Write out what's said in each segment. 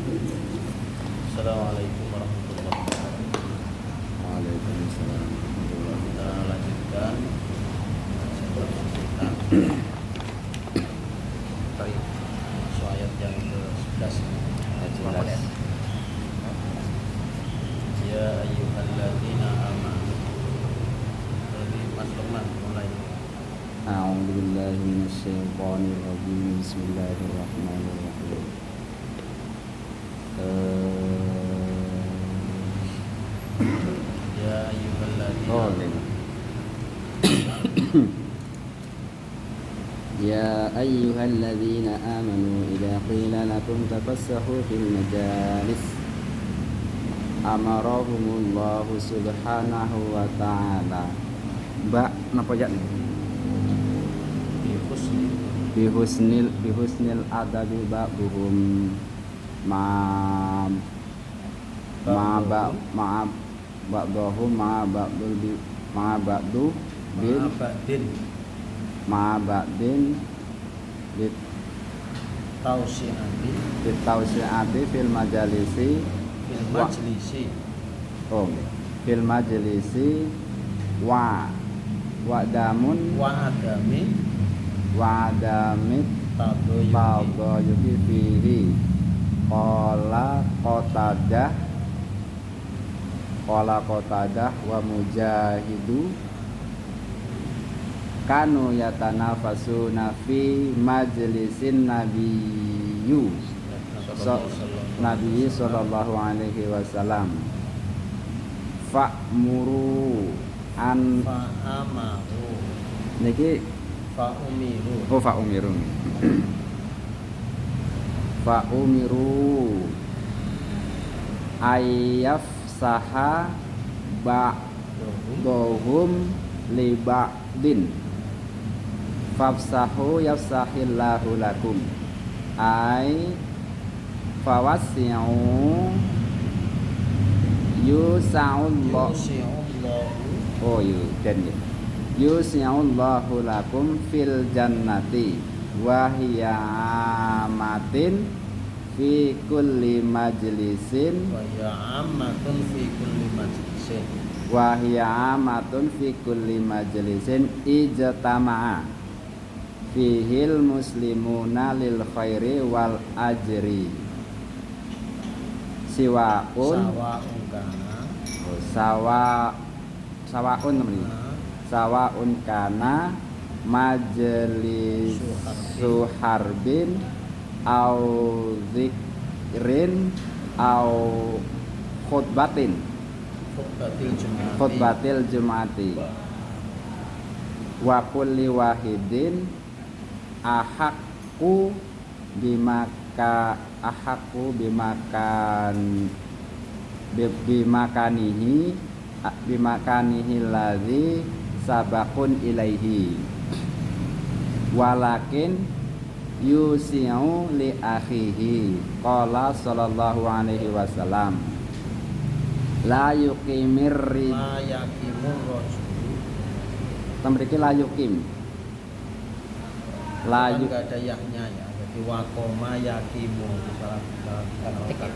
Assalamualaikum warahmatullahi wabarakatuh. Waalaikumsalam warahmatullahi Kita lanjutkan kita ayat yang ke-11. wabarakatuh. Ya ayyuhalladzina amanu. Jadi Mas Lukman mulai. A'udzu billahi minasyaitonir rajim. Bismillahirrahmanirrahim. Ya ayyuhalladzina Oh, Ya ayyuhalladzina amanu idza qila lakum tafassahu fil majalis amarahumullahu subhanahu wa ta'ala. Mbak, napa ya? Bihusnil adabi ba'duhum ma ba'dhum ma ba'du bit tausi'ati fil majalisi fil majlisi wa adamit tadayuki fihi qala qatadah wa mujahidu kanu yatanafasuna fi majlisin nabiyyu sallallahu alaihi wasallam fa'muru an fa'amaru niki fa'umiru ayyaf saha ba'dohum li ba'din fafsahu yafsahillahu lakum ay fawasi'u yusa'ullah yusi'ullahu lakum fil jannati wa hiya amatin fi kulli majlisin wa hiya amatun fi kulli majlisin ijtama'a fihil muslimuna lil khairi wal ajri sawaun kana majlisu harbin au zikrin au khutbatil jumati wa kulli wahidin ahakku bimakanihi ladzi sabaqun ilaihi walakin yusi'u li akhihi qala sallallahu alaihi wasallam la yuqimur tamriki la yuqim enggak ada yaknya ya, jadi wakoma yakimu salah ketik.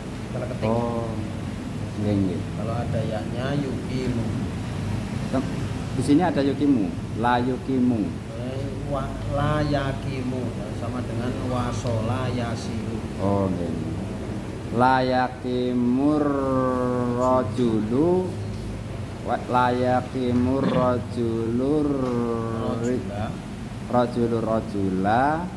Oh nggih. Kalau ada yaknya yukimu. Di sini ada yukimu, la yukimu. La yakimu sama dengan wasola yasiru. Oh nggih. La yakimur rajulu rajula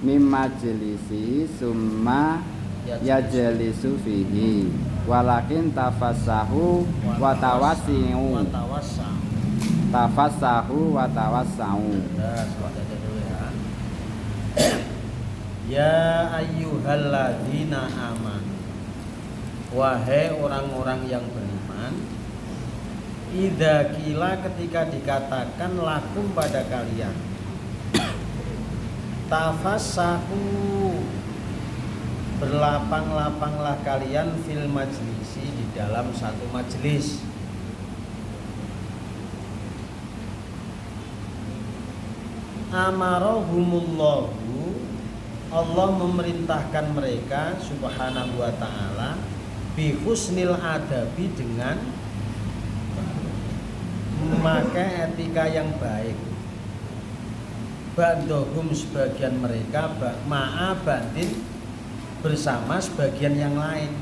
mim majlisi summa yajlisu fihi walakin tafassahu wa tawassi'u Ya ayyuhalladzina amanu, wahai orang-orang yang beriman, idza qila ketika dikatakan lakum pada kalian, tafassahu berlapang-lapanglah kalian fil majlisi di dalam satu majelis. Amarahumullahu Allah memerintahkan mereka subhanahu wa ta'ala bi husnil adabi, dengan memakai etika yang baik. Ba'dohum, sebagian mereka, ma'a bandin, bersama sebagian yang lain.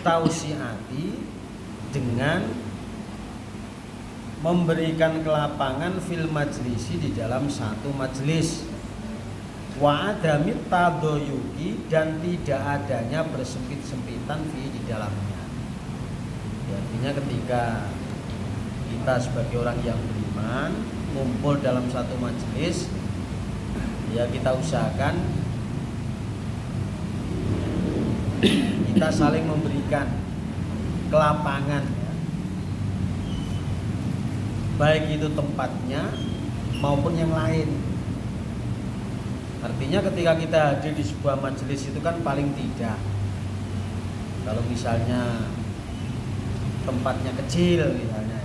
Tausiati, dengan memberikan kelapangan fil majlisi, di dalam satu majlis. Wa adamit tadoyuki, dan tidak adanya bersempit-sempitan di dalamnya. Artinya ketika kita sebagai orang yang beriman ngumpul dalam satu majelis, ya kita usahakan kita saling memberikan kelapangan, ya. Baik itu tempatnya maupun yang lain. Artinya ketika kita hadir di sebuah majelis itu kan paling tidak, kalau misalnya tempatnya kecil misalnya,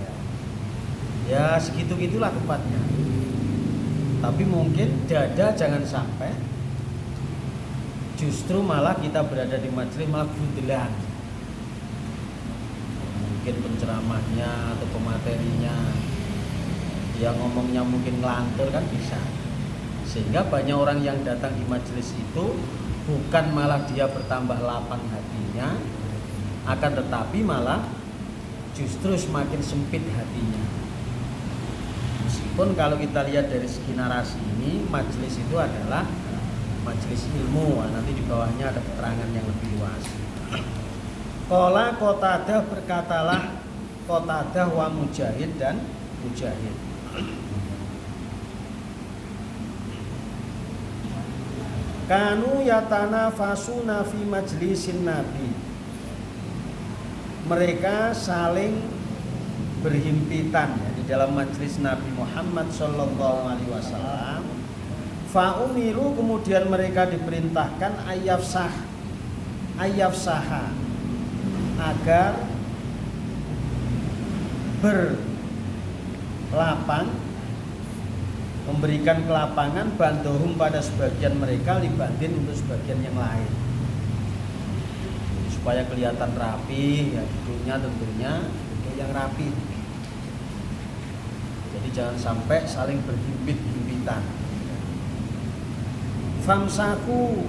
ya segitu-gitulah tempatnya. Tapi mungkin dada jangan sampai justru malah kita berada di majelis malah bundelan. Mungkin penceramahnya atau pematerinya yang ngomongnya mungkin ngelantur kan bisa. Sehingga banyak orang yang datang di majelis itu bukan malah dia bertambah lapang hatinya, akan tetapi malah justru semakin sempit hatinya. Meskipun kalau kita lihat dari segi narasi ini, majelis itu adalah majelis ilmu. Nanti di bawahnya ada keterangan yang lebih luas. Qala Qatadah, berkatalah Qatadah wa Mujahid dan Mujahid. Kanu yatanafasuna fi majlisin Nabi. Mereka saling berhimpitan, ya, di dalam majelis Nabi Muhammad sallallahu alaihi wasallam. Fa umiru, kemudian mereka diperintahkan ayyafsaha, agar berlapang, memberikan kelapangan, bandohum, pada sebagian mereka, libandin, untuk sebagian yang lain, supaya kelihatan rapi, ya, duduknya tentunya duduk yang rapi. Jadi jangan sampai saling berhimpit-himpitan. Famsaku,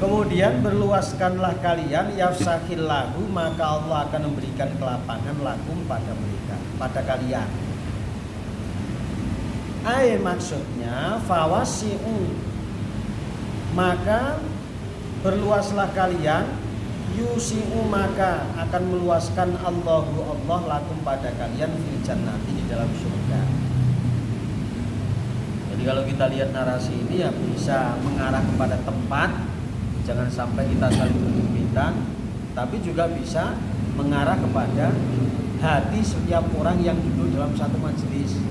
kemudian berluaskanlah kalian, yafsakillahu, maka Allah akan memberikan kelapangan lakum, pada mereka, pada kalian. Maksudnya fawasi'u, maka berluaslah kalian, yusi'u, maka akan meluaskan Allahu Allah lakum, pada kalian, fil jannati, di dalam surga. Jadi kalau kita lihat narasi ini ya bisa mengarah kepada tempat, jangan sampai kita saling berhimpitan, tapi juga bisa mengarah kepada hati setiap orang yang duduk dalam satu majelis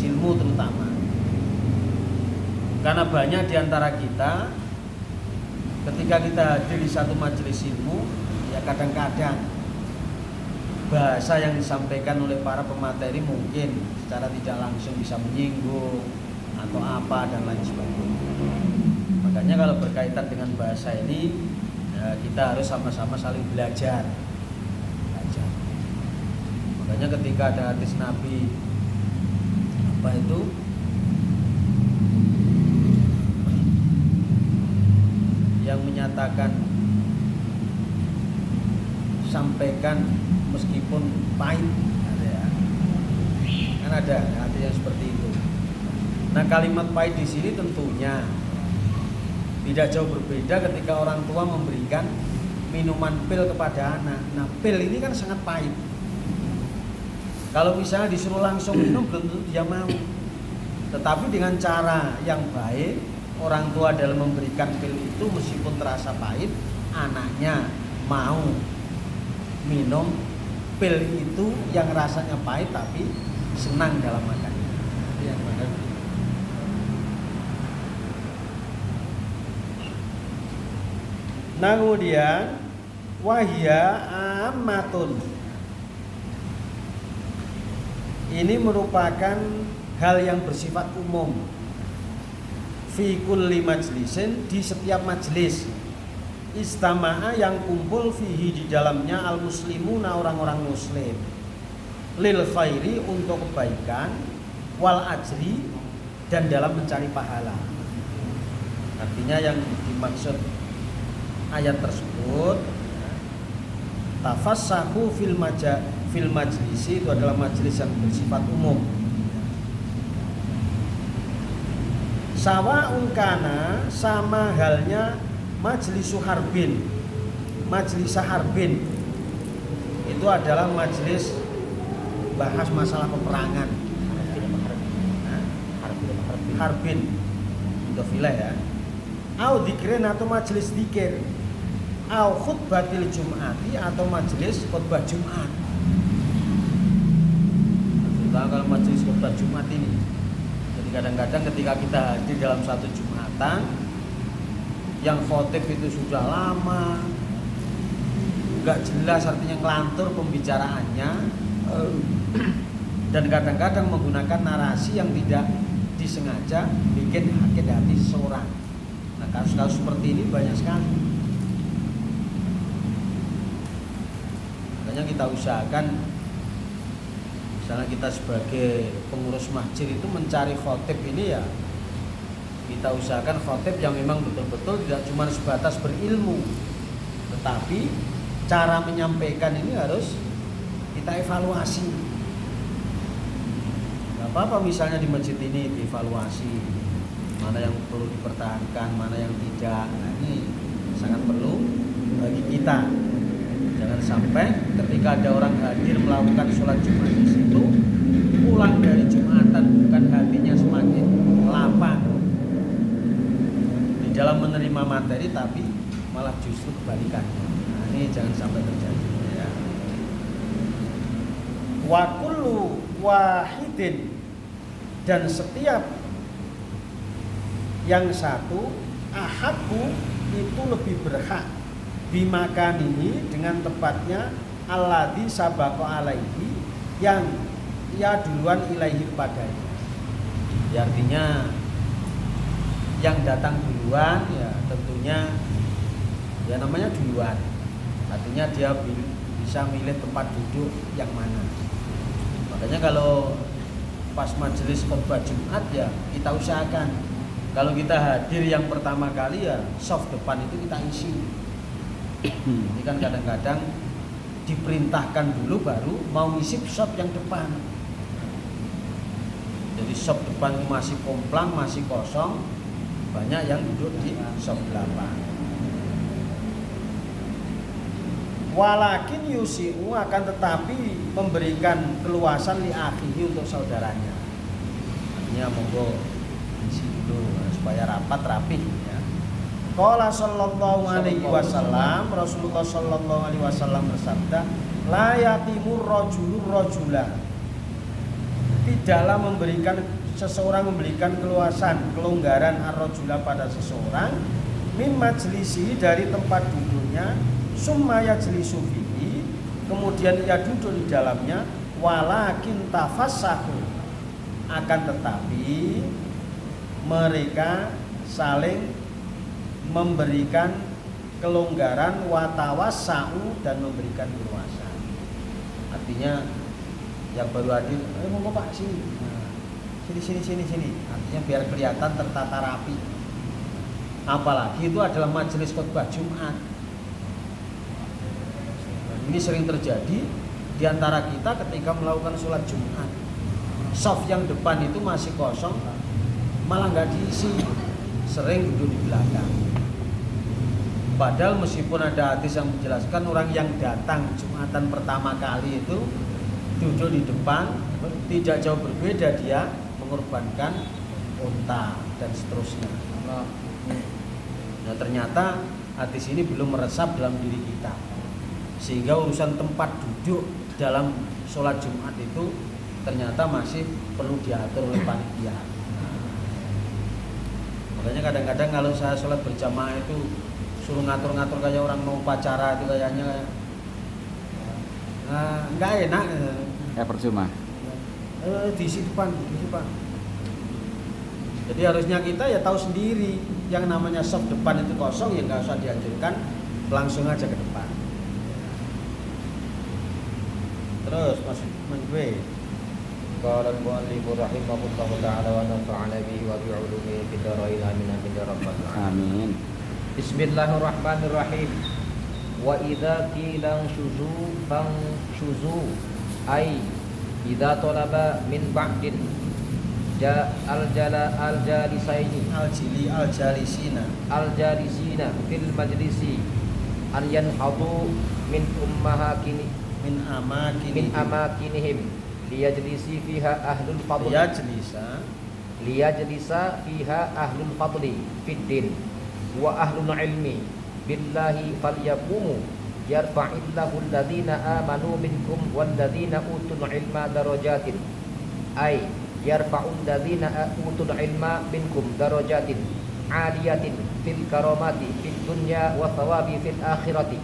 ilmu terutama. Karena banyak di antara kita ketika kita hadir di satu majelis ilmu, ya kadang-kadang bahasa yang disampaikan oleh para pemateri mungkin secara tidak langsung bisa menyinggung atau apa dan lain sebagainya. Makanya kalau berkaitan dengan bahasa ini, ya kita harus sama-sama saling belajar. Makanya ketika ada hadis Nabi apa itu, yang menyatakan sampaikan meskipun pahit, kan ada yang seperti itu. Nah, kalimat pahit di sini tentunya tidak jauh berbeda ketika orang tua memberikan minuman pil kepada anak. Nah, pil ini kan sangat pahit. Kalau misalnya disuruh langsung minum, belum tentu dia mau. Tetapi dengan cara yang baik, orang tua dalam memberikan pil itu meskipun terasa pahit, anaknya mau minum pil itu yang rasanya pahit tapi senang dalam makannya. Itu yang benar. Nah, kemudian wahya ammatun, ini merupakan hal yang bersifat umum fi kulli majlisin, di setiap majlis, istama'a yang kumpul fihi di dalamnya al muslimuna orang-orang muslim, lil khairi untuk kebaikan, wal ajri dan dalam mencari pahala. Artinya yang dimaksud ayat tersebut, tafassahu fil majlisi, itu adalah majlis yang bersifat umum. Sawa'un kana, sama halnya majlisu harbin, majlis harbin itu adalah majlis bahas masalah peperangan. Harbin itu filah ya. Au dzikrin, atau majlis dzikir. Au khutbatil jum'ati, atau majlis khutbah Jumat. Nah, kalau majlis khutbah Jumat ini, jadi kadang-kadang ketika kita hadir dalam satu Jumatan yang khotib itu sudah lama, nggak jelas, artinya ngelantur pembicaraannya, dan kadang-kadang menggunakan narasi yang tidak disengaja bikin sakit hati seseorang. Nah, kasus-kasus seperti ini banyak sekali. Makanya kita usahakan, misalnya kita sebagai pengurus masjid itu mencari khotib ini ya, kita usahakan khotib yang memang betul-betul tidak cuma sebatas berilmu, tetapi cara menyampaikan ini harus kita evaluasi. Gak apa-apa misalnya di masjid ini dievaluasi, mana yang perlu dipertahankan, mana yang tidak. Nah, ini sangat perlu bagi kita. Jangan sampai ketika ada orang hadir melakukan sholat Jumat di situ, pulang dari Jumatan bukan hatinya semakin lapang di dalam menerima materi, tapi malah justru kebalikannya. Nah, ini jangan sampai terjadi ya. Wa kullu wahidin, dan setiap yang satu, ahadku itu lebih berhak, bimakan ini dengan tempatnya, alladzi sabaqa alaihi, yang ia duluan ilaihi padanya. Ya, artinya yang datang duluan ya tentunya ya namanya duluan, artinya dia bisa milih tempat duduk yang mana. Makanya kalau pas majelis khutbah Jumat ya kita usahakan, kalau kita hadir yang pertama kali ya soft depan itu kita isi. Ini kan kadang-kadang diperintahkan dulu baru mau ngisi soft yang depan. Jadi soft depan masih komplang, masih kosong, banyak yang duduk di soft 8. Walakin yusi'u, akan tetapi memberikan keluasan li akhihi, untuk saudaranya. Artinya monggo isi dulu supaya rapat rapih ya. Qala sallallahu alaihi wasallam, Rasulullah sallallahu alaihi wasallam bersabda, la yatimur rajulur rajula, tidaklah seseorang memberikan keluasan, kelonggaran ar-rajula pada seseorang, min majlisi, dari tempat duduknya, summa yajlisu fihi, kemudian ia duduk di dalamnya, walakin tafassahu, akan tetapi mereka saling memberikan kelonggaran, watawassa'u, dan memberikan keluasan. Artinya yang baru hadir, monggo Pak sini. Sini. Artinya biar kelihatan tertata rapi. Apalagi itu adalah majelis khutbah Jumat. Ini sering terjadi di antara kita ketika melakukan sholat Jumat. Shaf yang depan itu masih kosong, malah nggak diisi, sering duduk di belakang. Padahal meskipun ada hadis yang menjelaskan orang yang datang Jumatan pertama kali itu duduk di depan, tidak jauh berbeda dia mengorbankan unta dan seterusnya. Nah, ternyata hadis ini belum meresap dalam diri kita, sehingga urusan tempat duduk dalam sholat Jumat itu ternyata masih perlu diatur oleh panitia. Makanya kadang-kadang kalau saya sholat berjamaah itu suruh ngatur-ngatur kayak orang mau upacara, itu kayaknya nggak enak. Ya percuma. Di depan, Jadi harusnya kita ya tahu sendiri yang namanya soft depan itu kosong ya nggak usah dianjurkan, langsung aja ke depan. Terus Mas gue. Qala al-mu'allif rahimahullahu ta'ala wa nafa'ana bihi wa bi'ulumihi fid dharain amin amin ya rabbal alamin. Amin. Bismillahirrahmanirrahim. Wa idza qila syuzu fang syuzu ay idza talaba min ba'din al-jalisaini al-jalisina fil majlisi an yanhadu min ummahatini min amakinihim liyajlisi fiha ahlul fadli liyajlisa fiha ahlul fadli fid din wa ahlul ilmi billahi falyaqumu yarfa'illahu alladhina amanu minkum walladhina utul ilma darajatin ay yarfa'ul ladzina utul ilma minkum darajatin aliyatin fil karamati fid dunya wa thawabi fil akhirati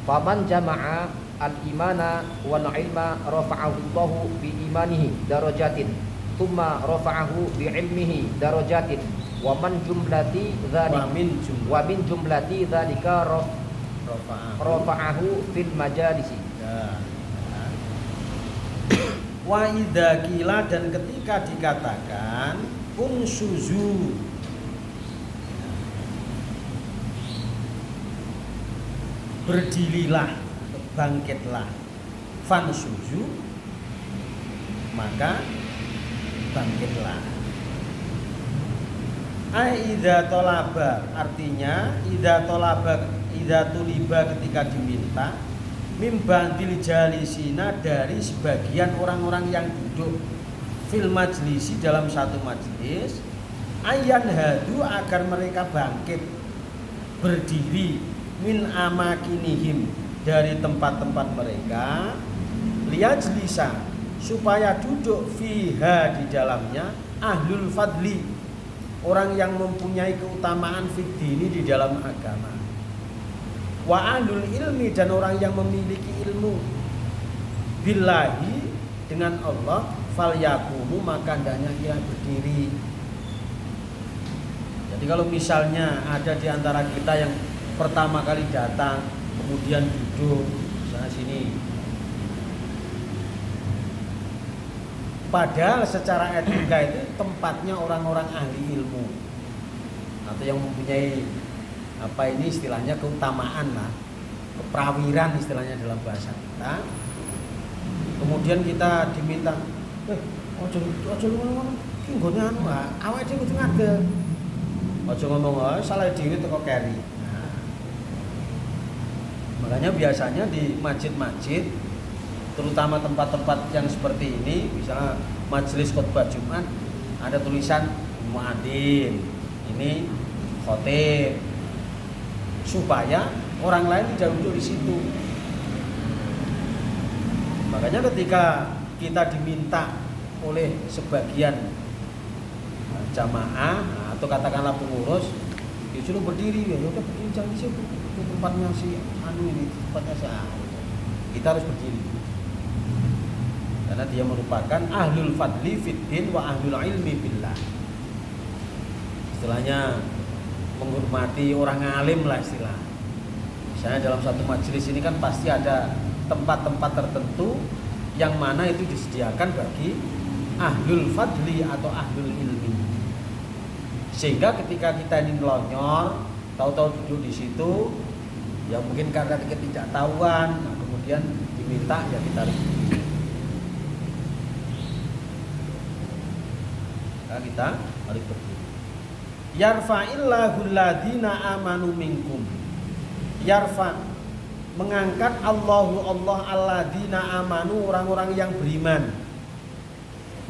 faman jama'a al imana wal ilma rafa'ahu Allahu bi imanihi darajatin thumma rafa'ahu bi ilmihi darajatin wa min jumlati dzalika rafa'ahu fil majalisi. Wa idza qila, dan ketika dikatakan unsuzu, berdirilah, bangkitlah, fansuzu, maka bangkitlah. Idza tolaba, artinya idza tuliba ketika diminta, mimbandil jalisina, dari sebagian orang-orang yang duduk fil majlisi, dalam satu majlis, ayan hadu, agar mereka bangkit berdiri, min amakinihim, dari tempat-tempat mereka, liyajlisa, supaya duduk fiha, di dalamnya, ahlul fadli, orang yang mempunyai keutamaan fiddini, di dalam agama, wa ahlul ilmi, dan orang yang memiliki ilmu, billahi, dengan Allah, falyaqumu, maka hendaknya ia berdiri. Jadi kalau misalnya ada di antara kita yang pertama kali datang kemudian duduk sana sini, padahal secara etika itu tempatnya orang-orang ahli ilmu atau yang mempunyai apa ini istilahnya keutamaan lah, keprawiran istilahnya dalam bahasa kita. Kemudian kita diminta, ojo ngomong ki nggone anu awake dhewe kudu ngadeg. Ojo ngomong salah dhewe teko keri. Nah, makanya biasanya di masjid-masjid, terutama tempat-tempat yang seperti ini, misalnya majelis khutbah Jumat, ada tulisan muadzin, ini khotib, supaya orang lain tidak duduk di situ. Makanya ketika kita diminta oleh sebagian jamaah atau katakanlah pengurus, disuruh berdiri, ya udah berdiri, jangan di situ, itu tempatnya si anu ini, tempatnya si anu. Kita harus berdiri karena dia merupakan ahlul fadli fiddin wa ahlul ilmi billah. Istilahnya menghormati orang alim lah istilah. Misalnya dalam satu majelis ini kan pasti ada tempat-tempat tertentu yang mana itu disediakan bagi ahlul fadli atau ahlul ilmi. Sehingga ketika kita ini melonyor, tahu-tahu duduk di situ, ya mungkin karena ketidaktahuan, nah kemudian diminta, ya kita harus berdiri. Nah, kita harus berdiri. Yarfa'illahu alladzina amanu minkum. Yarfa, mengangkat Allah alladzina amanu, orang-orang yang beriman,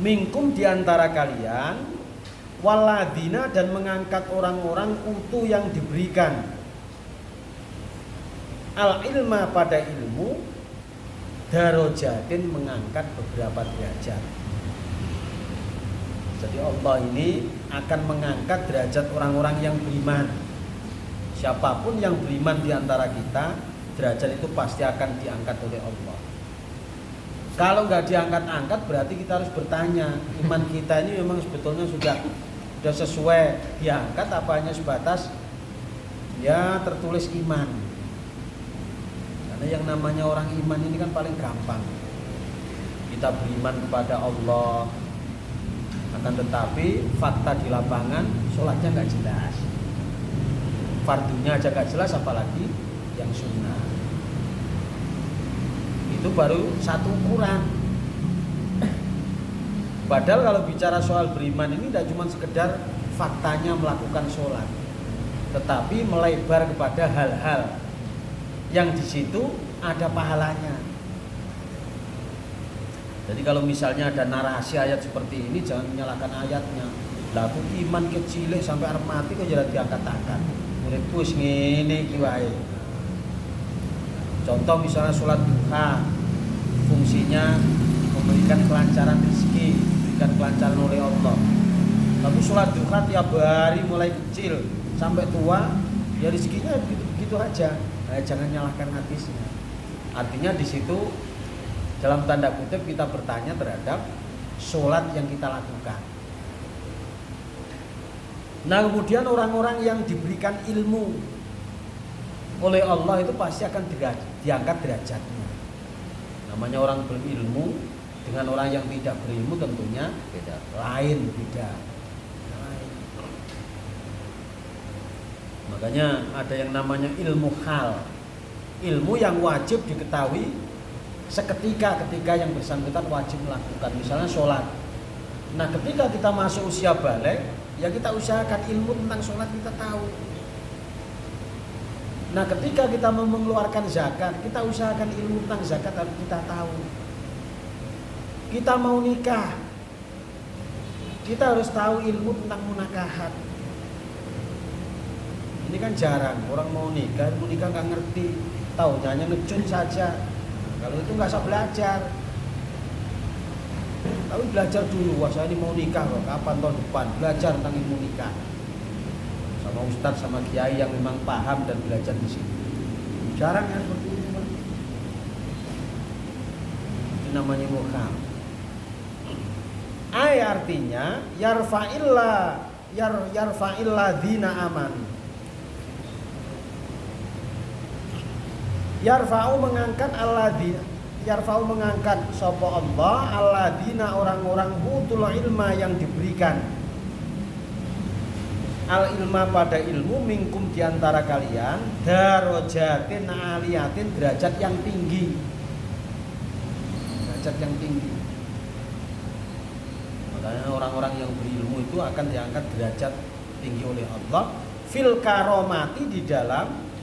minkum, diantara kalian, waladina, dan mengangkat orang-orang utu yang diberikan al ilma, pada ilmu, darajatin, mengangkat beberapa derajat. Jadi Allah ini akan mengangkat derajat orang-orang yang beriman. Siapapun yang beriman di antara kita, derajat itu pasti akan diangkat oleh Allah. Kalau nggak diangkat-angkat, berarti kita harus bertanya, iman kita ini memang sebetulnya sudah Sudah sesuai diangkat apa hanya sebatas ya tertulis iman. Karena yang namanya orang iman ini kan paling gampang. Kita beriman kepada Allah, akan tetapi fakta di lapangan sholatnya nggak jelas, fardunya aja nggak jelas, apalagi yang sunnah. Itu baru satu ukuran. Padahal kalau bicara soal beriman ini tidak cuma sekedar faktanya melakukan sholat, tetapi melebar kepada hal-hal yang di situ ada pahalanya. Jadi kalau misalnya ada narasi ayat seperti ini, jangan menyalahkan ayatnya. Lah aku iman kecil sampai arep mati kok jadi diangkat-angkat. Muridku wis ngene iki wae. Contoh misalnya sholat duha, fungsinya memberikan kelancaran rezeki, memberikan kelancaran oleh Allah. Tapi sholat duha tiap hari mulai kecil sampai tua, ya rezekinya begitu aja. Nah, jangan nyalahkan hadisnya. Artinya di situ dalam tanda kutip kita bertanya terhadap sholat yang kita lakukan. Nah kemudian orang-orang yang diberikan ilmu oleh Allah itu pasti akan diangkat derajatnya. Namanya orang berilmu dengan orang yang tidak berilmu tentunya beda. Makanya ada yang namanya ilmu hal, ilmu yang wajib diketahui seketika yang bersangkutan wajib melakukan, misalnya sholat. Nah ketika kita masuk usia balik, ya kita usahakan ilmu tentang sholat kita tahu. Nah ketika kita mau mengeluarkan zakat, kita usahakan ilmu tentang zakat harus kita tahu. Kita mau nikah, kita harus tahu ilmu tentang munakahat. Ini kan jarang orang mau nikah nggak ngerti, tahu hanya ngecun saja. Kalau itu nggak usah belajar. Tapi belajar dulu, wah saya ini mau nikah loh, kapan tahun depan, belajar tentang ilmu nikah. Sama ustadz, sama kiai yang memang paham dan belajar di sini. Jarang kan seperti ini, Pak. Itu namanya mukham. Artinya yarfa'illah dina aman. Yarfa'u mengangkat sapa Allah alladina orang-orang utul ilma yang diberikan al ilma pada ilmu minkum diantara kalian darajatin aliyatin derajat yang tinggi. Makanya orang-orang yang berilmu itu akan diangkat derajat tinggi oleh Allah fil karomati di dalam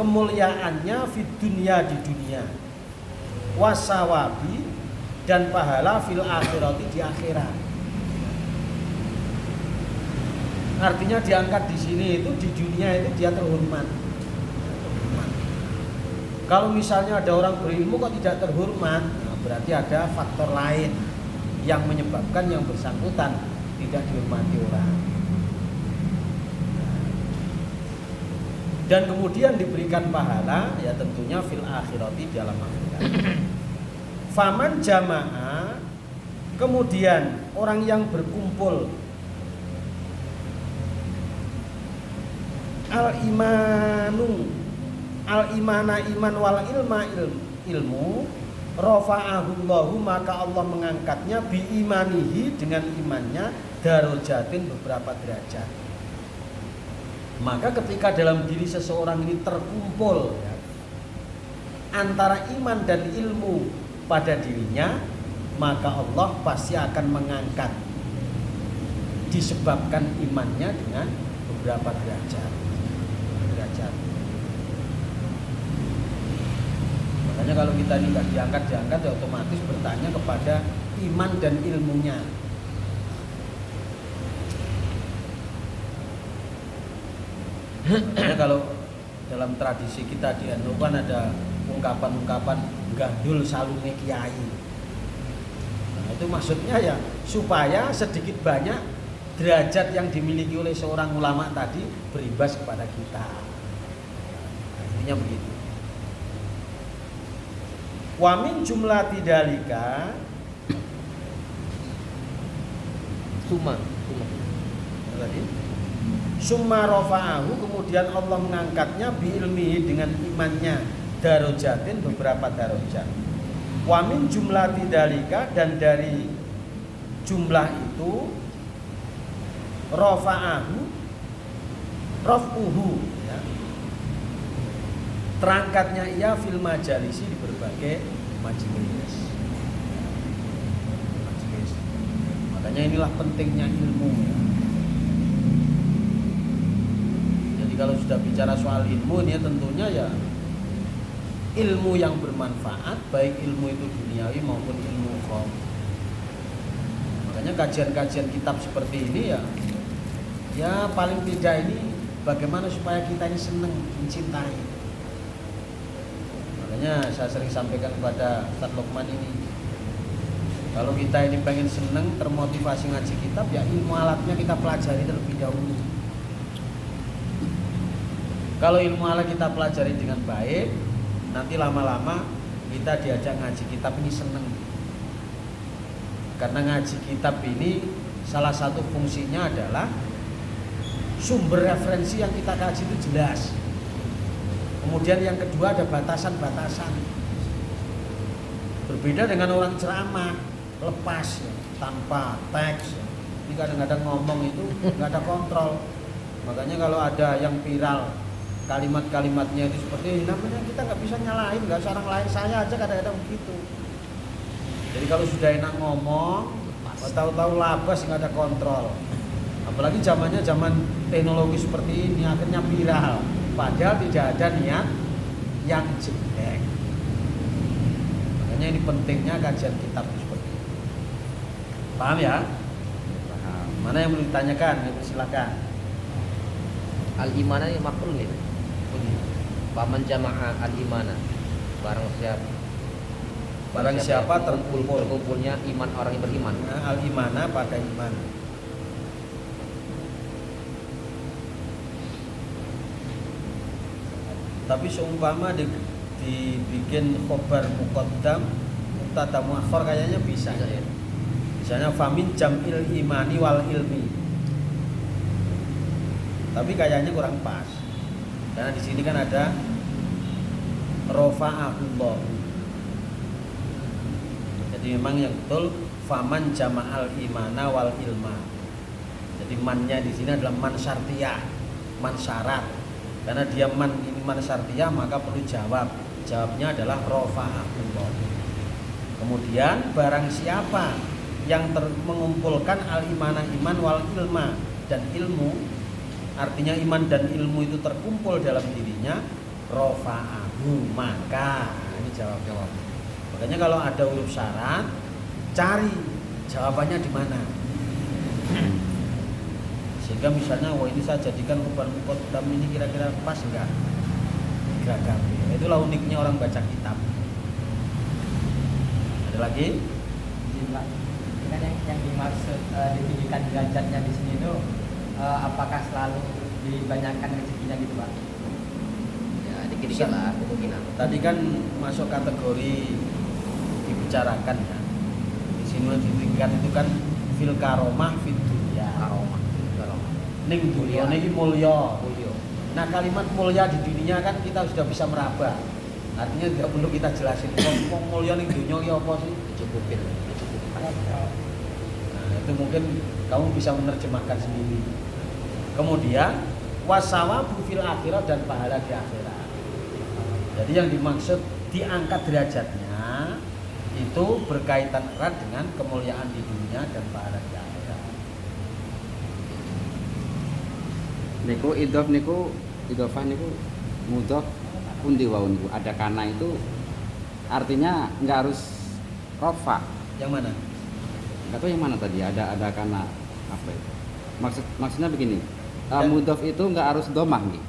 kemuliaannya fid dunya di dunia, wasawabi dan pahala fil akhirati di akhirat. Artinya diangkat di sini itu di dunia itu dia terhormat. Kalau misalnya ada orang berilmu kok tidak terhormat, nah berarti ada faktor lain yang menyebabkan yang bersangkutan tidak dihormati orang. Dan kemudian diberikan pahala ya tentunya fil akhirati dalam akhirat. Faman jamaah, kemudian orang yang berkumpul al imana iman wal ilma ilmu rafa'ahullahu maka Allah mengangkatnya bi imanihi dengan imannya darajatin beberapa derajat. Maka ketika dalam diri seseorang ini terkumpul ya, antara iman dan ilmu pada dirinya, maka Allah pasti akan mengangkat disebabkan imannya dengan beberapa derajat. Makanya kalau kita ini tidak diangkat ya otomatis bertanya kepada iman dan ilmunya. Karena kalau dalam tradisi kita di NU kan ada ungkapan-ungkapan gandul salunge kiai. Nah, itu maksudnya ya supaya sedikit banyak derajat yang dimiliki oleh seorang ulama tadi berimbas kepada kita. Nah, intinya begitu. Wa min jumlati dalika Tuma. Tadi summa rafa'ahu, kemudian Allah mengangkatnya bi ilmihi, dengan imannya, darajatin, beberapa darajat. Wa min jumlati dzalika, dan dari jumlah itu rafa'ahu raf'uhu, ya, terangkatnya ia fil majalisi, di berbagai majelis. Makanya inilah pentingnya ilmu, ya. Jadi kalau sudah bicara soal ilmu ini, tentunya ya ilmu yang bermanfaat, baik ilmu itu duniawi maupun ilmu ukhrawi. Makanya kajian-kajian kitab seperti ini ya paling tidak ini bagaimana supaya kita ini senang, mencintai. Makanya saya sering sampaikan kepada Ustaz Lokman ini, kalau kita ini pengen senang, termotivasi ngaji kitab, ya ilmu alatnya kita pelajari terlebih dahulu. Kalau ilmu alat kita pelajari dengan baik, nanti lama-lama kita diajak ngaji kitab ini senang. Karena ngaji kitab ini salah satu fungsinya adalah sumber referensi yang kita kaji itu jelas. Kemudian yang kedua ada batasan-batasan. Berbeda dengan orang ceramah, lepas ya, tanpa teks. Ini kadang-kadang ngomong itu nggak ada kontrol. Makanya kalau ada yang viral kalimat-kalimatnya itu seperti ini, namanya kita nggak bisa nyalain, nggak usah orang lain, saya aja kadang-kadang begitu. Jadi kalau sudah enak ngomong, tahu-tahu labas, nggak ada kontrol. Apalagi zamannya zaman teknologi seperti ini, akhirnya viral. Padahal tidak ada niat yang jelek. Makanya ini pentingnya kajian kitab seperti ini. Paham ya? Paham. Mana yang mau ditanyakan? Silakan. Al-imana ini makrul nih. Paman jamaah al-imana. Barang siapa terkumpulnya iman orang yang beriman. Nah, al-imana pada iman. Tapi seumpama dibikin khobar muqaddam, mubtada muakhar, kayaknya bisa ya. Misalnya famin jam'il imani wal ilmi. Tapi kayaknya kurang pas. Karena di sini kan ada rafa'ahullah. Jadi memang yang betul faman jama'al imana wal ilma. Jadi mannya di sini adalah man syartiyah, man syarat. Karena dia man ini man syartiyah, maka perlu jawab. Jawabnya adalah rafa'ahullah. Kemudian barang siapa yang mengumpulkan al imana, iman wal ilma, dan ilmu, artinya iman dan ilmu itu terkumpul dalam dirinya, rafa'ahu, maka ini jawab. Makanya kalau ada huruf syarat, cari jawabannya di mana. Sehingga misalnya, wah ini saya jadikan khobar muqaddam ini kira-kira pas enggak? Gagal. Itulah uniknya orang baca kitab. Ada lagi? Dengan yang dimaksud ditinggikan derajatnya di sini itu, apakah selalu dibanyakan rezekinya gitu, Pak? Ya, dikit-dikit lah kemungkinan. Tadi kan masuk kategori dibicarakan ya. Di sini ditinggikan itu kan fil karomah fid dunya. Karomah. Ning dunya niki mulya. Mulya. Nah, kalimat mulya di dunia kan kita sudah bisa meraba. Artinya tidak perlu kita jelasin. Kok mulya ning dunya ki apa sih? Dicukupin. Nah, itu mungkin kamu bisa menerjemahkan sendiri. Kemudian wasawabu fil akhirat, dan pahala di akhirat. Jadi yang dimaksud diangkat derajatnya itu berkaitan erat dengan kemuliaan di dunia dan pahala di akhirat. Niku idofah niku mudhof pundi wau niku, ada kana itu artinya nggak harus rofa. Yang mana? Nggak tahu yang mana tadi, ada kana apa itu? Maksudnya begini, mudhof itu nggak harus domah nih.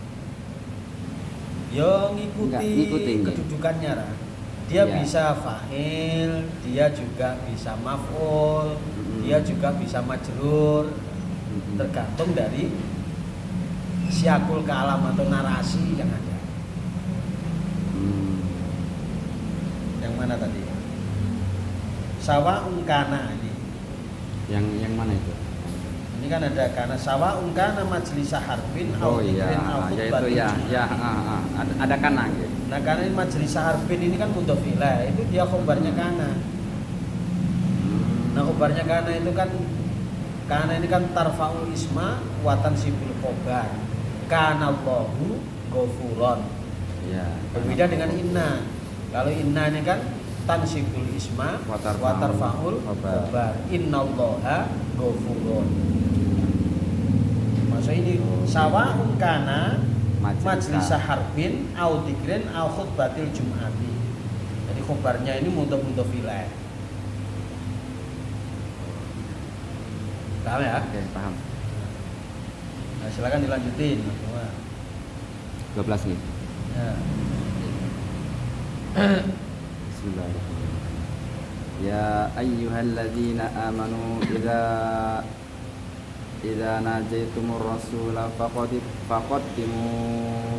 Yo ngikuti kedudukannya lah. Dia Ya. bisa fa'il, dia juga bisa maf'ul, dia juga bisa majrur. Tergantung dari siakul kalam atau narasi yang ada. Yang mana tadi? Sawa'un kana ini. Yang mana itu? kan ada karena sawaun kana majlis harbin Oh au iya, dzikrin au ya itu khutbatin ya, ya, Jumat. ada kana gitu. Nah karena ini majlis harbin ini kan mudhof ilaih, itu dia khobarnya kana. Nah khobarnya kana itu kan kana ini kan tarfaul isma wa tansibul khobar. Kana Allahu ghafuron. Ya. Berbeda dengan inna. Kalau inna ini kan tansibul isma Wa tarfa'ul wa tarfaul khobar. khobar. Innallaha ghafurun. Maksud ini sawaun kana majlis harbin au dzikrin au khutbatil jum'ati. Jadi khobarnya ini mudhof ilaih. Paham ya? Oke, paham. Nah, silakan dilanjutin. Semua. 12 nih. Ya. Bismillahirrahmanirrahim. Ya ayyuhalladzina amanu idza najaitumur rasula faqaddimu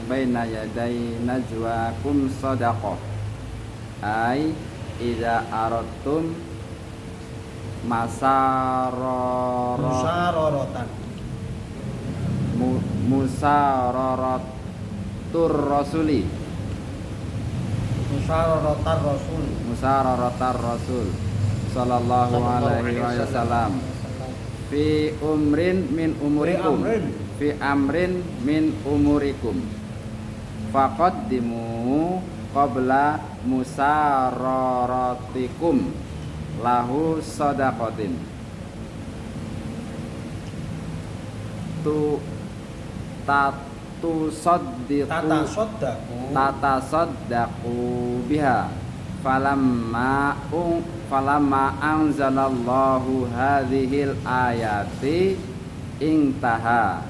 baina yaday najwakum shadaqah. Ai idza aradtum Musarorotan. musararatur rasuli musararatar rasul sallallahu alaihi wasallam fi amrin min umurikum faqaddimu qabla musararatikum lahu sadaqatin tu tata saddaqu biha falamma anzalallahu hadhil ayati intaha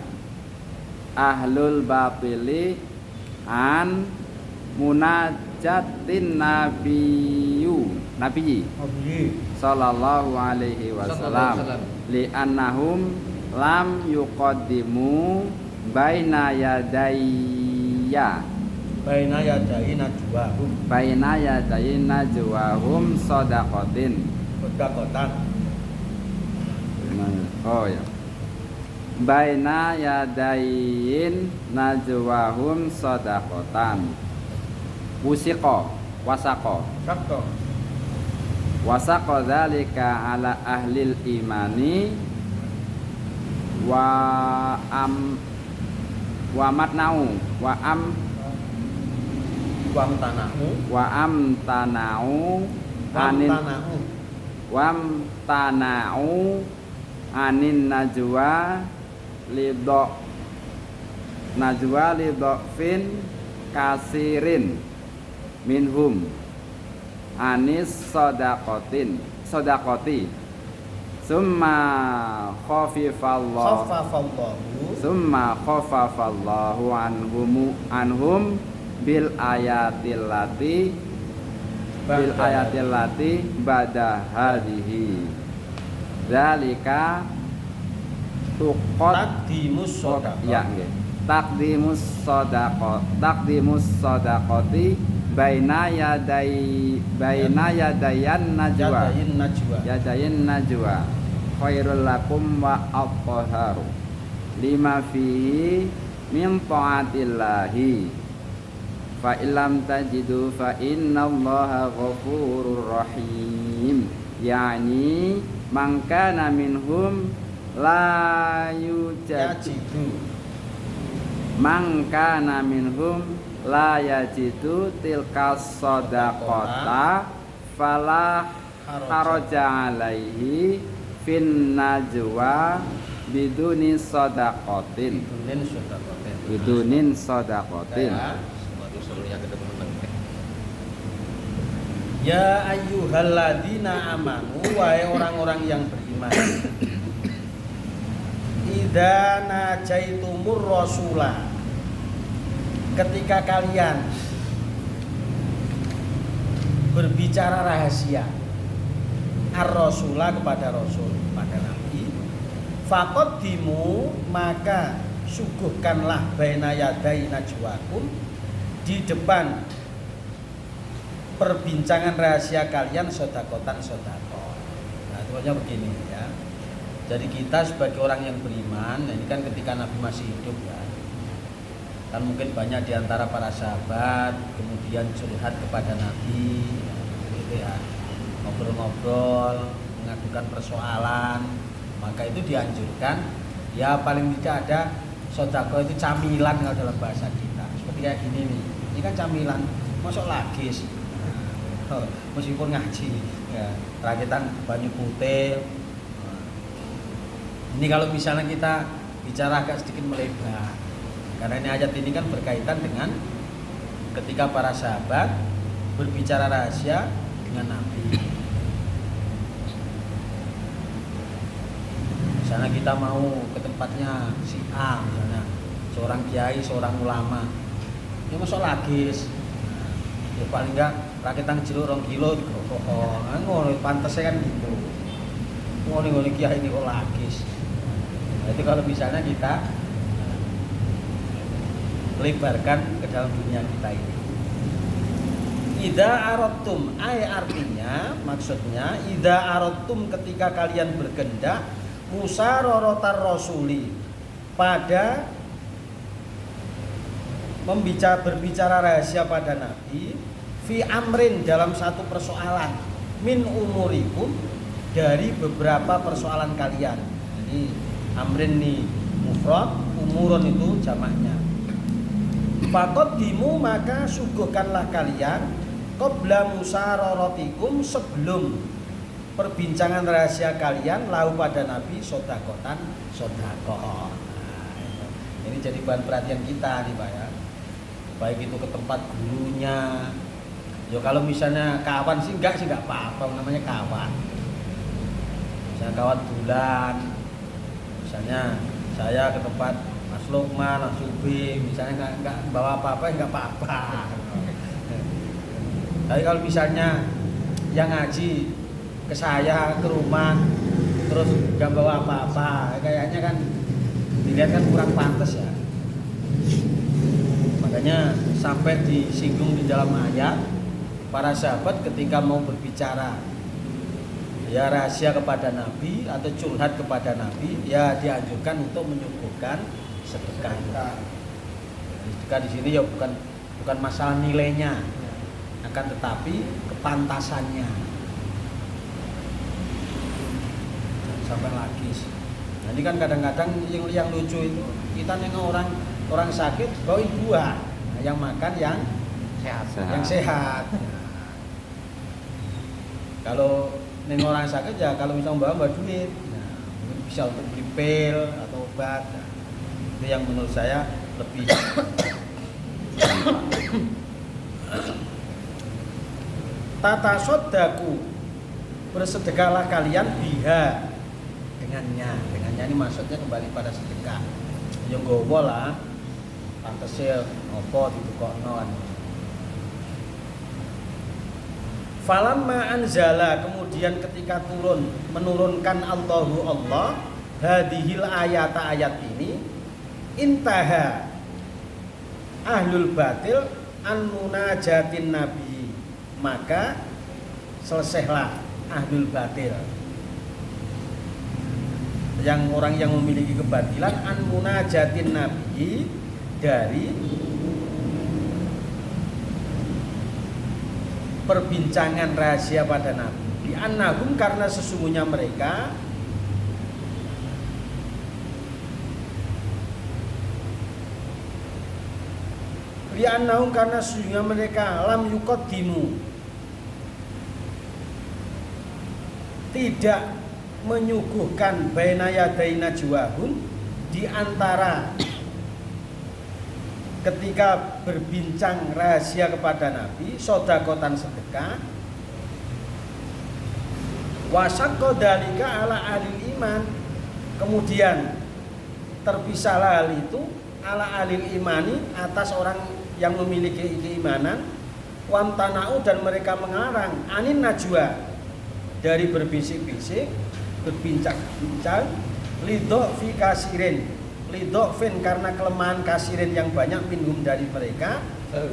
ahlul batili an munajatin nabiyyi sallallahu alaihi wasallam li annahum lam yuqaddimu baina yadayya Baina yadayi najwahum sadaqatin. Oh ya. Baina yadayin najwahum sadaqatan. Wasaqo. Wasaqo dzalika ala ahlil imani wa matna'u wa amtana'u anin najwa lidhafin kasirin minhum anis sadaqati summa khafafallahu anhum bil ayatil lati ba'da hadhihi zalika taqdimus sadaqati baina yadayan najwa khairul lakum wa athharu lima fihi min ta'atillahi fa illam tajidu fa innallaha ghafurur rahim yani man kana minhum la yujajidu man kana minhum la yajidu tilkas sadaqata fala haraja alaihi fin najwa bidunin sadaqatin Ya ayyuhalladzina amanu wahai orang-orang yang beriman idza najaitumur rasula ketika kalian berbicara rahasia ar-rasula kepada rasul pada nabi faqaddimu maka suguhkanlah baina yadai najwakum di depan perbincangan rahasia kalian sodakotan sodako. Nah, tuanya begini ya. Jadi kita sebagai orang yang beriman, nah ini kan ketika Nabi masih hidup ya, kan mungkin banyak diantara para sahabat kemudian curhat kepada Nabi, gitu ya, ngobrol-ngobrol, mengadukan persoalan, maka itu dianjurkan ya paling tidak ada sodako itu camilan kalau dalam bahasa kita, seperti kayak gini nih, ini kan camilan, masuk lagis, meskipun ngaji, ya, rakitan banyu putih. Ini kalau misalnya kita bicara agak sedikit melebar, karena ini ayat ini kan berkaitan dengan ketika para sahabat berbicara rahasia dengan Nabi. Misalnya kita mau ke tempatnya si A, misalnya seorang kiai, seorang ulama, ini masuk lagis, ya paling enggak rakitan jeruk 2 kilo ngono pantasnya kan gitu. Ngono kiai ini kok lagis. Nah, itu kalau misalnya kita lebarkan ke dalam dunia kita ini. Idza aradtum, artinya maksudnya idza aradtum ketika kalian berkehendak musararatar rasuli, pada berbicara rahasia pada Nabi, fi amrin dalam satu persoalan, min umurikum dari beberapa persoalan kalian. Jadi amrin nih mufrad, umurun itu jamaknya. Faqaddimu, maka suguhkanlah kalian qabla musararatikum, sebelum perbincangan rahasia kalian lahu pada Nabi sodakotan sodakoh. Nah, ini jadi bahan perhatian kita nih Pak ya, baik itu ke tempat gurunya. Ya kalau misalnya kawan sih enggak apa-apa, namanya kawan. Misalnya kawan bulan, misalnya saya ke tempat Mas Lukman, Mas Subi, misalnya enggak bawa apa-apa, enggak apa-apa. Tapi kalau misalnya yang ngaji ke saya ke rumah terus enggak bawa apa-apa, kayaknya kan dilihat kan kurang pantas ya. Makanya sampai disinggung di dalam ayat, para sahabat ketika mau berbicara ya rahasia kepada Nabi atau curhat kepada Nabi, ya dianjurkan untuk menyuguhkan sedekah. Sedekah di sini ya bukan masalah nilainya, akan tetapi kepantasannya. Sampai lagi. Nah, ini kan kadang-kadang yang lucu itu kita nengok orang sakit bawain buah, nah, yang makan yang Sehat. yang sehat. Kalau nengok orang sakit ya kalau misalnya bawa duit, nah, mungkin bisa untuk beli pil atau obat. Nah, itu yang menurut saya lebih. Tata sodaku, bersedekahlah kalian biha, dengannya ini maksudnya kembali pada sedekah. Yang gowo lah, pantesnya opo ditukokno kan. Falamma anzala, kemudian ketika menurunkan Allah hadhil ayat ini, intaha ahlul batil an munajatin nabi, maka selesailah ahlul batil, yang orang yang memiliki kebatilan, an munajatin nabi, dari perbincangan rahasia pada Nabi. Di annahum, karena sesungguhnya mereka karena sesungguhnya mereka lam yuqaddimu, tidak menyuguhkan baina yaday najwahum, di antara ketika berbincang rahasia kepada Nabi, sodakotan sedekah, wasakko dalika ala alil iman, kemudian terpisahlah hal itu ala alil imani, atas orang yang memiliki keimanan, wamtana'u, dan mereka mengarang anin najwa, dari berbisik-bisik, berbincang-bincang, lidho fi kasirin, lidofin, karena kelemahan kasirin yang banyak, minhum, dari mereka,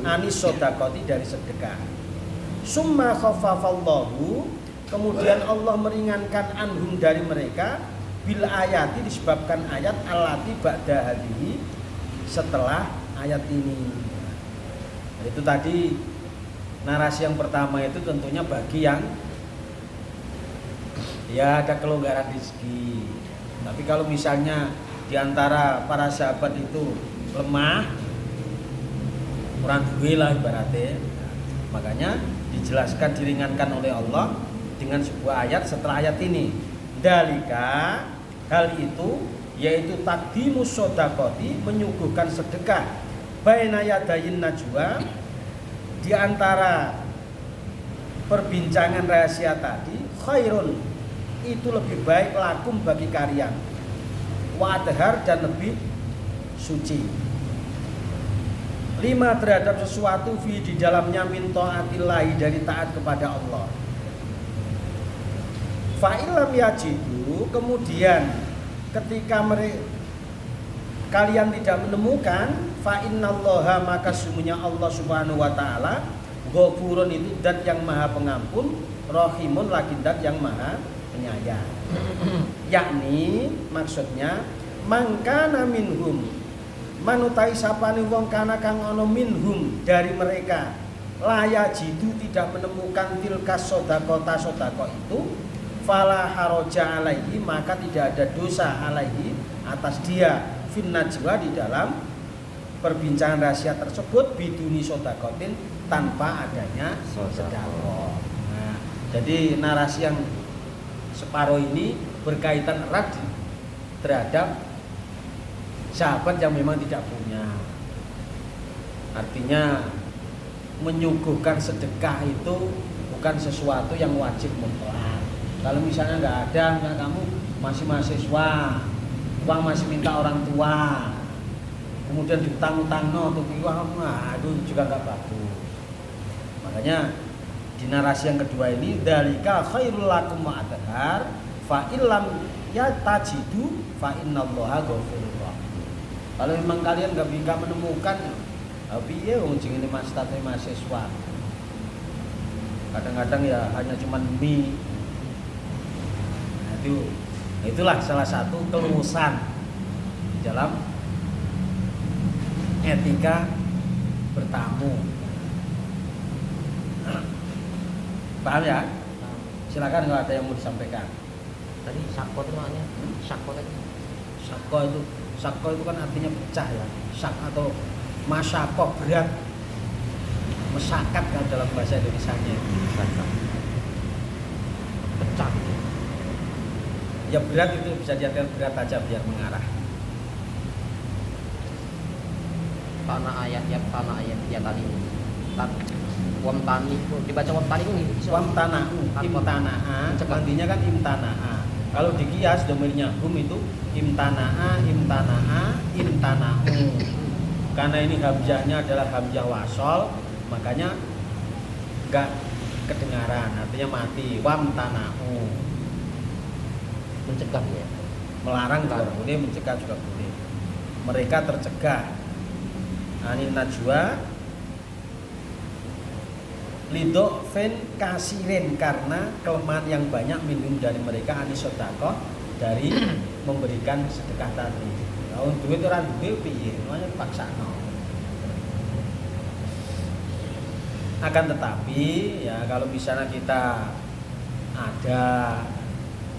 anis sodakoti, dari sedekah. Summa khafafallahu, kemudian Allah meringankan anhum, dari mereka, bil ayati disebabkan ayat allati ba'da hadhihi setelah ayat ini. Itu tadi narasi yang pertama itu tentunya bagi yang ya ada kelonggaran rezeki. Tapi kalau misalnya diantara para sahabat itu lemah, kurang duwe lah ibaratnya, makanya dijelaskan diringankan oleh Allah dengan sebuah ayat setelah ayat ini. Dalika, hal itu yaitu taqdimus shadaqati, menyuguhkan sedekah, baina yadayin najwa, di antara perbincangan rahasia tadi, khairun, itu lebih baik lakum bagi kalian, wa adhar, dan lebih suci. 5 terhadap sesuatu fi di dalamnya min taatillahi, dari taat kepada Allah. Fa illam yajidu, kemudian ketika kalian tidak menemukan, fa innallaha, maka sesungguhnya Allah Subhanahu wa taala Ghafurun, itu zat yang maha pengampun, Rahimun, lagi zat yang maha penyayang. Yakni maksudnya mangkana minhum, manutai sapane wong kana kang ana minhum dari mereka, laya jidu tidak menemukan tilkas sodakota sodako itu, fala haroja alaihi, maka tidak ada dosa alaihi atas dia, fin najwa, di dalam perbincangan rahasia tersebut, biduni sodakotin, tanpa adanya sedekah. Nah, jadi narasi yang separuh ini berkaitan erat terhadap sahabat yang memang tidak punya. Artinya menyuguhkan sedekah itu bukan sesuatu yang wajib mutlak. Kalau misalnya nggak ada, misalnya kamu masih mahasiswa, uang masih minta orang tua, kemudian diutang-utang tuh uang, aduh juga nggak bagus. Makanya di narasi yang kedua ini, dalika khairul lakum wa adhar, fa illam yatajidu fa innallaha ghafurur rahim. Kalau memang kalian nggak bisa menemukan, piye wong jenenge mahasiswa. Kadang-kadang ya hanya cuman mie. Itulah salah satu kelulusan di dalam etika bertamu. Paham ya? Silakan kalau ada yang mau disampaikan. Tadi sakko itu maknanya sakko tadi. Sakko itu kan artinya pecah ya. Sak atau masyaqah, berat. Mesakat kan dalam bahasa Indonesianya. Pecah. Ya berat itu bisa diartikan berat aja biar mengarah. Tanah ayat ya tadi. Wam tani itu dibaca wam tani itu Wamtana'u, imtana'a, artinya kan imtana'a. Kalau di kias domirnya hum itu imtana'a, imtana'u. Karena ini hamzahnya adalah hamzah wasol, makanya enggak kedengaran, artinya mati. Wamtana'u, mencegah ya. melarang juga boleh, mencegah juga boleh. Mereka tercegah. Anin najwa lido fen kasirin, karena kelemahan yang banyak minum dari mereka, anisodako, dari memberikan sedekah tadi. Kalau duit orang duit piye, namanya paksano. Akan tetapi ya kalau misalnya kita ada,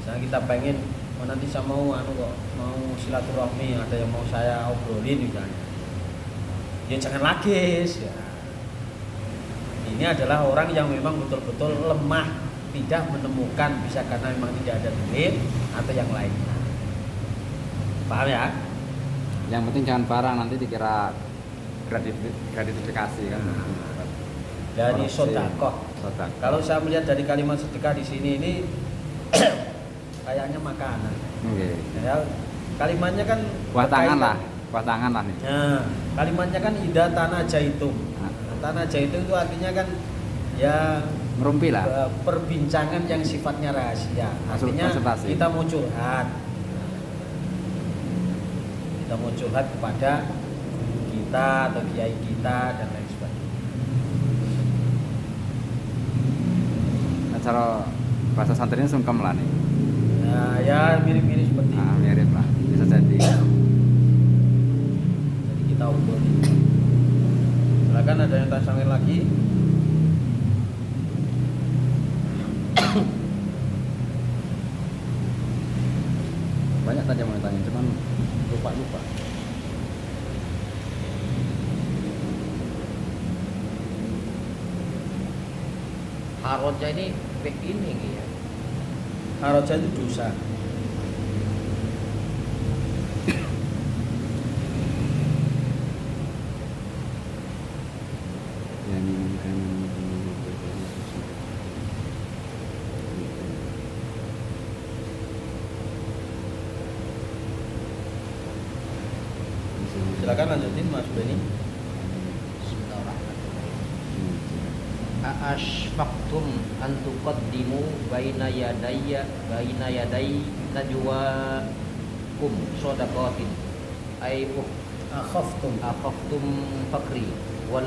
misalnya kita pengen nanti saya mau mau silaturahmi, ada yang mau saya obrolin misalnya, ya jangan lagi ya. Ini adalah orang yang memang betul-betul lemah, tidak menemukan, bisa karena memang tidak ada duit atau yang lainnya. Paham ya? Yang penting jangan barang, nanti dikira gratifikasi kan. Dari sodakoh. Kalau saya melihat dari kalimat sedekah di sini ini kayaknya makanan. Okay. Ya, kalimatnya kan Buah tangan lah nih. Nah, kalimatnya kan ida tanah jaitum. Tanah jaitum itu artinya kan ya Merumpi lah. Perbincangan yang sifatnya rahasia. Artinya kita mau curhat. Kita mau curhat kepada kita atau kiai kita dan lain sebagainya. Cara bahasa santrinya sungkem lah nih. Ya, Ya mirip-mirip seperti itu. Mirip lah, bisa jadi. Jadi kita ukur ini. Silakan ada yang tasangin lagi. Banyak tadi yang mau tanya, cuman lupa. Haroja ini begini ya. Haraja itu dosa. Yang diinginkan Silakan lanjutin Mas Beni. Ashfaqtum an tuqaddimu baina yaday najwakum shadaqatin ay Akhaftum akhaftum fakri wal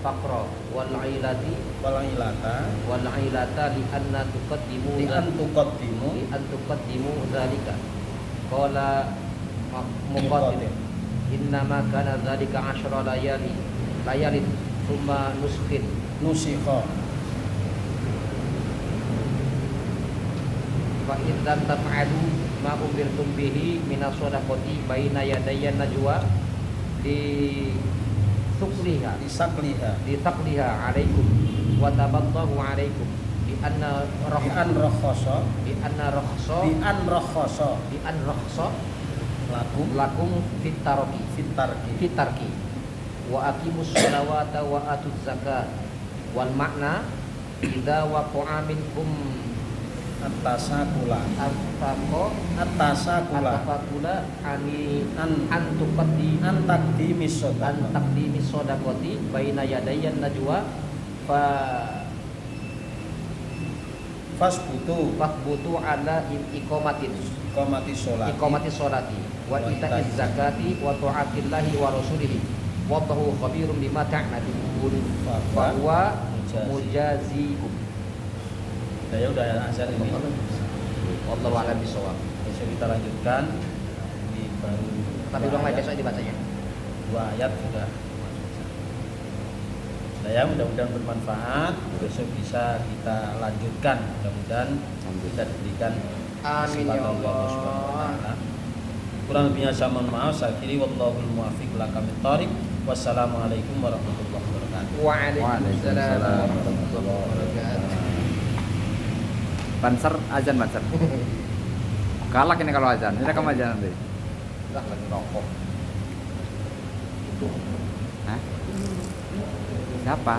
faqra wal ailati wal ilata li anna tuqaddimu li an tuqaddimu dzalika qala muqaddim innama kana dzalika 10 layalin thumma nusikha fa in lam taf'alu ma umirtum bihi minas shadaqati baina yadayyan najwa di taqliha alaikum wa taballahu alaikum bi anna rakhasa lakum fit tarki wa aqimus sholawata wa atuz zakat wal makna idza waqa'a minkum atasakula ani an taqdimis shadaqati baina yadayyan najwa fasbutu ala iqamati sholati wa ita'iz zakati wa ta'atillahi wa rasulihi wallahu khabirum bima ta'malun wa huwa mujazikum. Ya udah azan ini. Wallahu a'lam bishawab. Besok kita lanjutkan di baru. Tapi ulang lagi besok dibacanya. 2 ayat sudah. Nah ya mudah-mudahan bermanfaat. Besok bisa kita lanjutkan. Mudah-mudahan kita diberikan amin ya Allah. Kurang lebihnya saya mohon maaf. Saya kiri wallahul muwaffiq ila aqwamit thoriq. Wassalamualaikum warahmatullahi wabarakatuh. Waalaikumsalam warahmatullahi wabarakatuh. Banser azan banser. Galak ini kalau azan. Ini rekam aja nanti. Udah lagi rokok. Hah? Siapa?